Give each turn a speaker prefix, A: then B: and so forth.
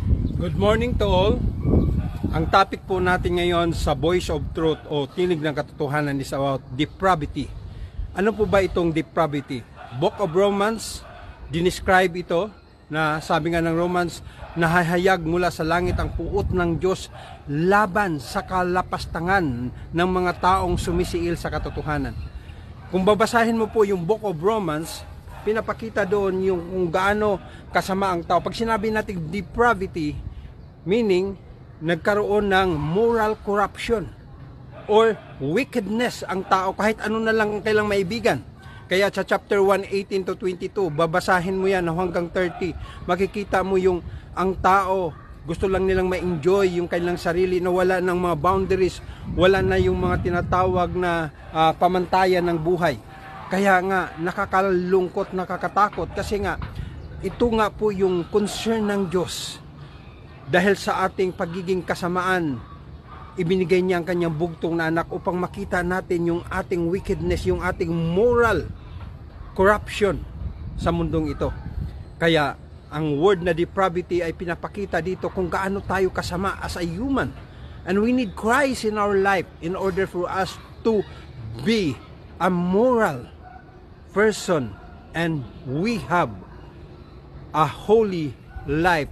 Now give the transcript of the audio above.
A: Good morning to all. Ang topic po natin ngayon sa Voice of Truth o Tinig ng Katotohanan is about depravity. Ano po ba itong depravity? Book of Romans, dinescribe ito na sabi nga ng Romans, nahahayag mula sa langit ang puot ng Diyos laban sa kalapastangan ng mga taong sumisiil sa katotohanan. Kung babasahin mo po yung Book of Romans, pinapakita doon yung kung gaano kasama ang tao. Pag sinabi natin depravity, meaning nagkaroon ng moral corruption or wickedness ang tao kahit ano na lang kailang maibigan. Kaya sa chapter 1:18 to 22, babasahin mo yan hanggang 30, makikita mo yung ang tao gusto lang nilang ma-enjoy yung kanilang sarili na wala ng mga boundaries, wala na yung mga tinatawag na pamantayan ng buhay. Kaya nga nakakalungkot, nakakatakot kasi nga ito nga po yung concern ng Diyos. Dahil sa ating pagiging kasamaan, ibinigay niya ang kanyang bugtong na anak upang makita natin yung ating wickedness, yung ating moral corruption sa mundong ito. Kaya ang word na depravity ay pinapakita dito kung gaano tayo kasama as a human. And we need Christ in our life in order for us to be a moral person and we have a holy life